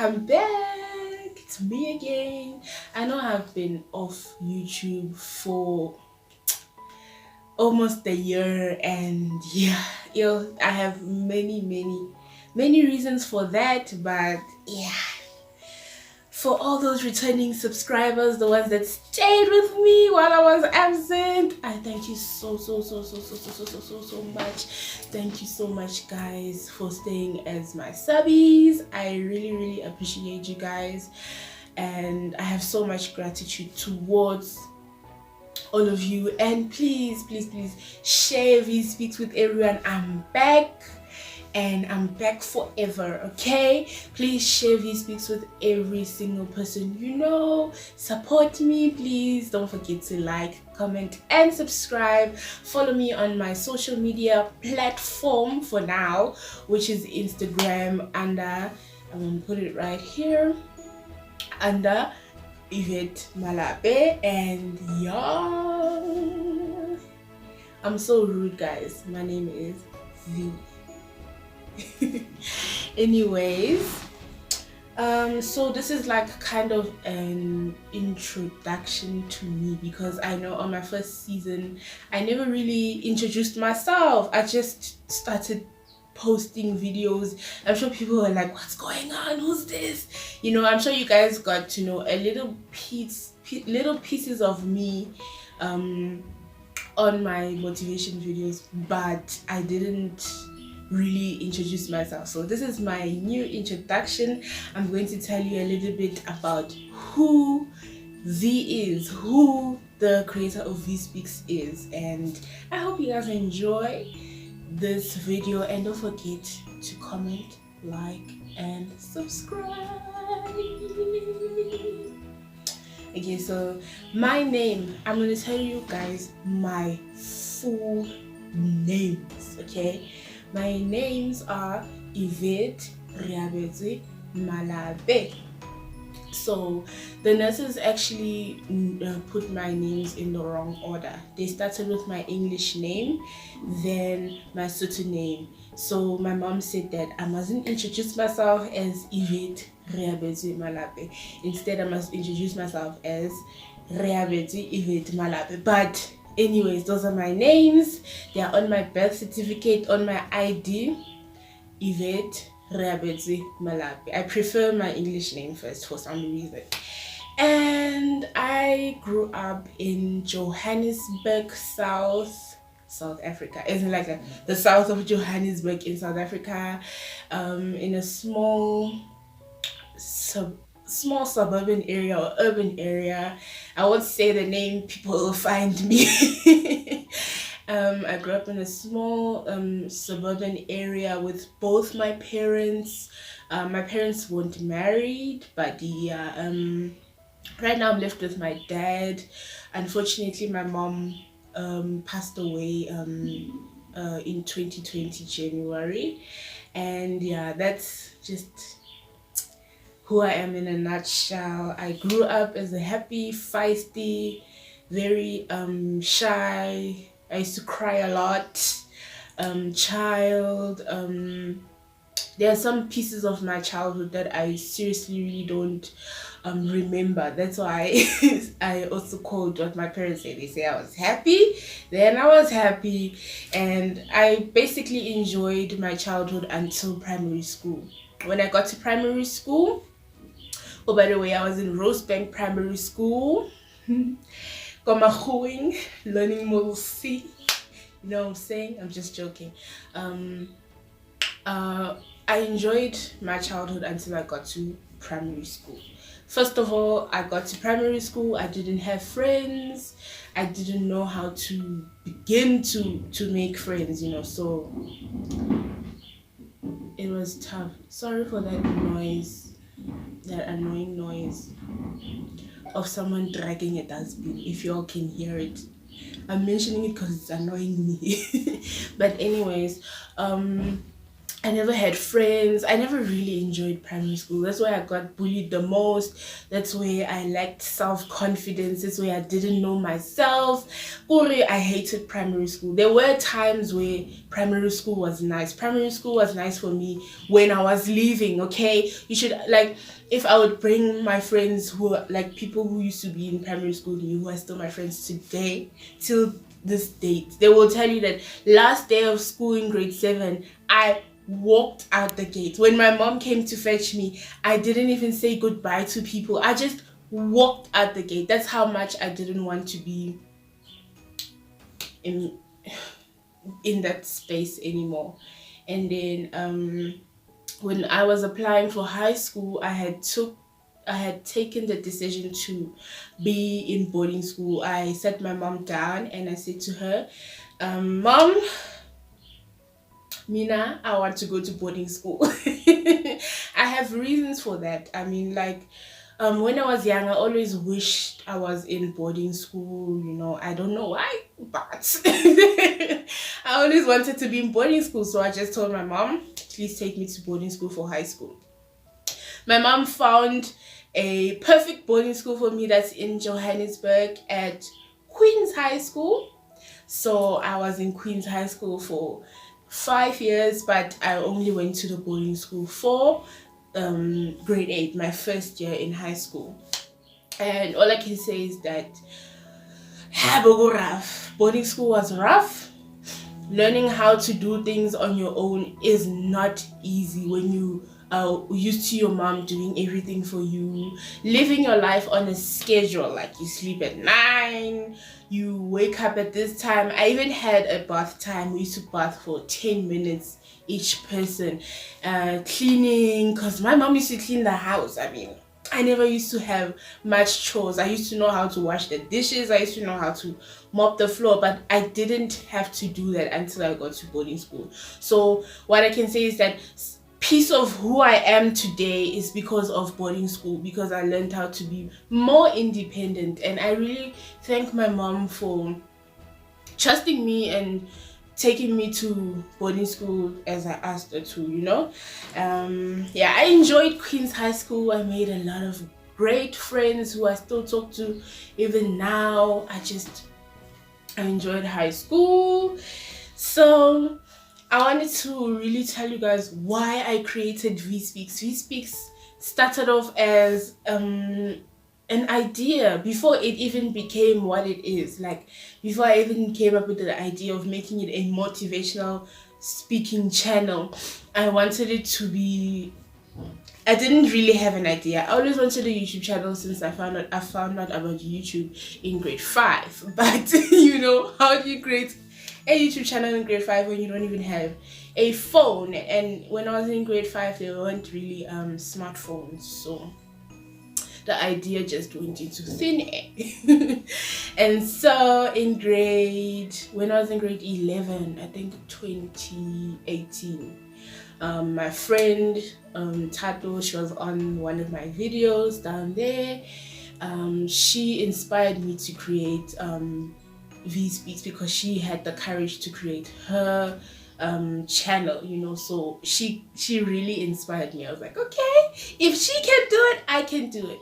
welcome back. It's me again. I know I've been off YouTube for almost a year, and yeah, I have many reasons for that, but yeah, for all those returning subscribers, the ones that stayed with me while I was absent, I thank you so much. Thank you so much, guys, for staying as my subbies. I really appreciate you guys, and I have so much gratitude towards all of you. And please share these speaks with everyone. I'm back, and I'm back forever, okay? Please share these speaks with every single person you know. Support me, please. Don't forget to like, comment, and subscribe. Follow me on my social media platform for now, which is Instagram under, I'm gonna put it right here, under Yvette Malape. And yeah, I'm so rude, guys. My name is V. Anyways, so this is like kind of an introduction to me, because I know on my first season I never really introduced myself. I just started posting videos. I'm sure people were like, what's going on, who's this? I'm sure you guys got to know a little pieces of me on my motivation videos, but I didn't really introduce myself. So this is my new introduction. I'm going to tell you a little bit about who V is, who the creator of V Speaks is, and I hope you guys enjoy this video, and don't forget to comment, like, and subscribe. Okay, so my name, I'm going to tell you guys my full names, okay? My names are Yvette Riabetse Malabe. So the nurses actually put my names in the wrong order. They started with my English name, then my Sotho name. So my mom said that I mustn't introduce myself as Yvette Riabetse Malabe. Instead, I must introduce myself as Riabetse Yvette Malabe. But anyways, those are my names. They are on my birth certificate, on my ID, Yvette Riabetse Malape. I prefer my English name first for some reason. And I grew up in Johannesburg, South Africa. Isn't like the south of Johannesburg in South Africa, in a small suburban area or urban area. I won't say the name, people will find me. I grew up in a small suburban area with both my parents. My parents weren't married, but right now I'm left with my dad. Unfortunately, my mom passed away in 2020 January, and yeah, that's just who I am in a nutshell. I grew up as a happy, feisty, very shy, I used to cry a lot child. There are some pieces of my childhood that I seriously really don't remember. That's why I also quote what my parents say. They say I was happy, then I was happy, and I basically enjoyed my childhood until primary school. When I got to primary school, oh, by the way, I was in Rosebank Primary School. Gomahuing, learning model C. You know what I'm saying? I'm just joking. I enjoyed my childhood until I got to primary school. First of all, I got to primary school, I didn't have friends. I didn't know how to begin to make friends, so it was tough. Sorry for that noise, that annoying noise of someone dragging a dustbin, if y'all can hear it. I'm mentioning it because it's annoying me. But anyways, I never had friends. I never really enjoyed primary school. That's why I got bullied the most. That's where I lacked self-confidence. That's where I didn't know myself. Only I hated primary school. There were times where primary school was nice. Primary school was nice for me when I was leaving, okay? You should, like, if I would bring my friends who are, like, people who used to be in primary school, who are still my friends today, till this date, they will tell you that last day of school in grade 7, I walked out the gate. When my mom came to fetch me, I didn't even say goodbye to people. I just walked out the gate. That's how much I didn't want to be in that space anymore. And then when I was applying for high school, I had taken the decision to be in boarding school. I sat my mom down and I said to her, Mom, Mina, I want to go to boarding school. I have reasons for that. I mean, like, when I was young, I always wished I was in boarding school. I don't know why, but I always wanted to be in boarding school. So I just told my mom, please take me to boarding school for high school. My mom found a perfect boarding school for me that's in Johannesburg at Queen's High School. So I was in Queen's High School for 5 years, but I only went to the boarding school for grade 8, my first year in high school. And all I can say is that boarding school was rough. Learning how to do things on your own is not easy when you are used to your mom doing everything for you, living your life on a schedule, like you sleep at 9, you wake up at this time. I even had a bath time. We used to bath for 10 minutes each person. Cleaning, because my mom used to clean the house. I mean, I never used to have much chores. I used to know how to wash the dishes. I used to know how to mop the floor, but I didn't have to do that until I got to boarding school. So what I can say is that piece of who I am today is because of boarding school, because I learned how to be more independent. And I really thank my mom for trusting me and taking me to boarding school as I asked her to. I enjoyed Queen's High School. I made a lot of great friends who I still talk to even now. I enjoyed high school. So I wanted to really tell you guys why I created V-Speaks. V-Speaks started off as an idea before it even became what it is. Like, before I even came up with the idea of making it a motivational speaking channel, I wanted it to be... I didn't really have an idea. I always wanted a YouTube channel since I found out about YouTube in grade 5. But how do you create a YouTube channel in grade 5 when you don't even have a phone? And when I was in grade 5, there weren't really smartphones, so the idea just went into thin air. And so when I was in grade 11, I think 2018, my friend Tato, she was on one of my videos down there. She inspired me to create V-Speaks because she had the courage to create her channel, so she really inspired me. I was like, okay, if she can do it, I can do it.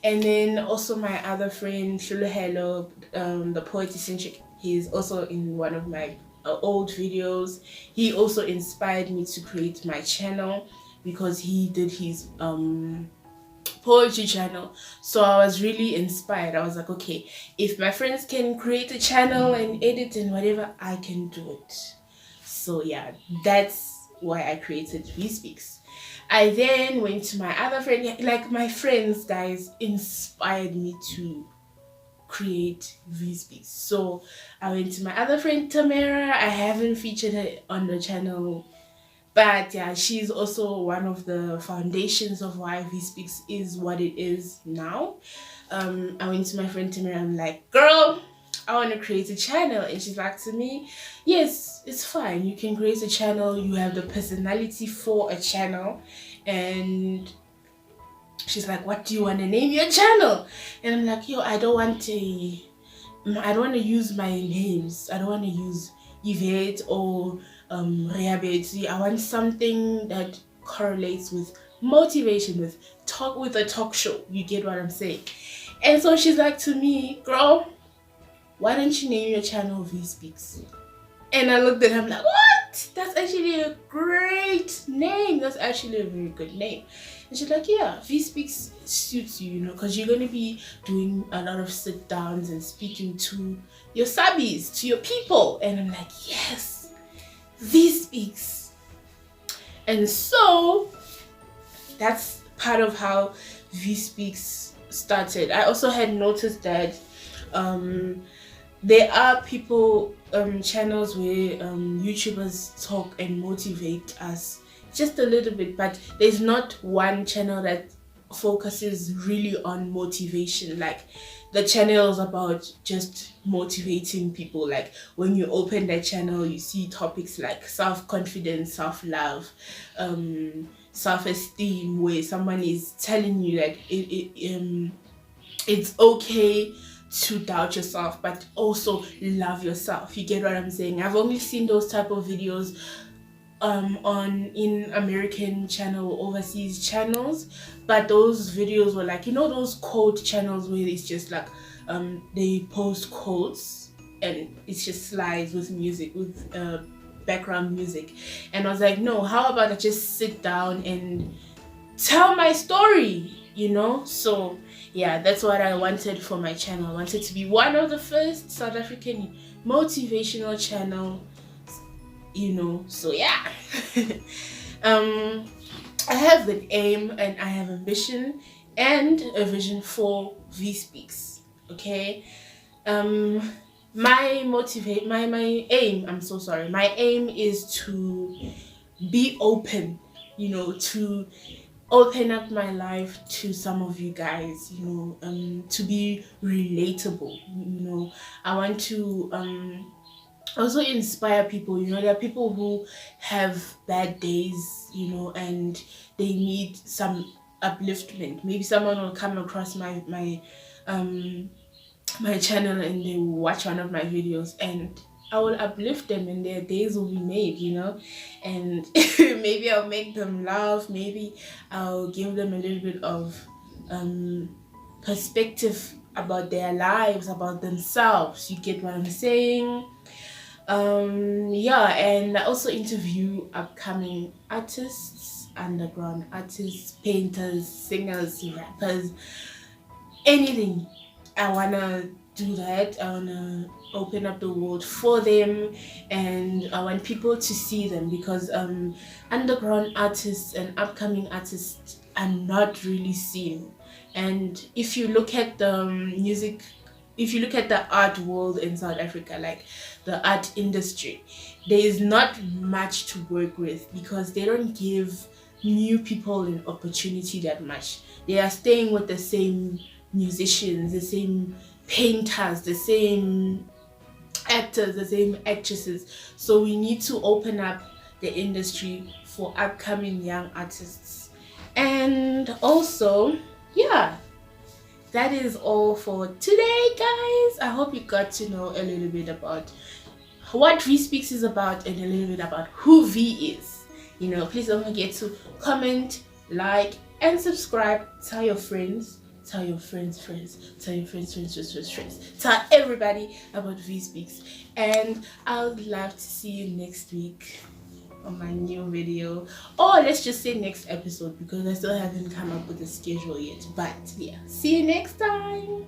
And then also my other friend Shuluhelo, the poet eccentric, he's also in one of my old videos. He also inspired me to create my channel because he did his poetry channel. So I was really inspired. I was like, okay, if my friends can create a channel and edit and whatever, I can do it. So yeah, that's why I created V-Speaks. I then went to my other friend. Like, my friends, guys, inspired me to create V-Speaks. So I went to my other friend Tamara. I haven't featured her on the channel, but yeah, she's also one of the foundations of why V-Speaks is what it is now. I went to my friend Tamara. I'm like, girl, I want to create a channel. And she's like to me, yes, it's fine, you can create a channel, you have the personality for a channel. And she's like, what do you want to name your channel? And I'm like, yo, I don't want to use my names. I don't want to use Yvette or reality. I want something that correlates with motivation, with a talk show. You get what I'm saying? And so she's like to me, girl, why don't you name your channel V Speaks? And I looked at her, I'm like, what? That's actually a great name. That's actually a very good name. And she's like, yeah, V Speaks suits you, because you're going to be doing a lot of sit downs and speaking to your subbies, to your people. And I'm like, yes, V Speaks. And so that's part of how V Speaks started. I also had noticed that there are people channels where YouTubers talk and motivate us just a little bit, but there's not one channel that focuses really on motivation. Like the channel is about just motivating people. Like when you open that channel, you see topics like self-confidence, self-love, self-esteem, where someone is telling you that it's okay to doubt yourself, but also love yourself. You get what I'm saying? I've only seen those type of videos in American channel, overseas channels, but those videos were like, those quote channels where it's just like they post quotes and it's just slides with music, with background music. And I was like, no, how about I just sit down and tell my story, So yeah, that's what I wanted for my channel. I wanted to be one of the first South African motivational channel, So yeah. I have an aim and I have ambition and a vision for V Speaks. Okay. My aim is to be open, to open up my life to some of you guys, to be relatable. I want to also inspire people. There are people who have bad days, and they need some upliftment. Maybe someone will come across my channel and they will watch one of my videos and I will uplift them and their days will be made, and maybe I'll make them laugh, maybe I'll give them a little bit of perspective about their lives, about themselves. You get what I'm saying? Yeah, and I also interview upcoming artists, underground artists, painters, singers, rappers, anything. I wanna do that. I wanna open up the world for them, and I want people to see them, because underground artists and upcoming artists are not really seen. And if you look at the art world in South Africa, like the art industry, there is not much to work with, because they don't give new people an opportunity that much. They are staying with the same musicians, the same painters, the same actors, the same actresses. So we need to open up the industry for upcoming young artists. And also, yeah, that is all for today, guys. I hope you got to know a little bit about what V Speaks is about and a little bit about who V is. Please don't forget to comment, like, and subscribe. Tell your friends. Tell your friends, tell your friends, tell everybody about V Speaks. And I would love to see you next week on my new video, or let's just say next episode, because I still haven't come up with a schedule yet. But yeah, see you next time.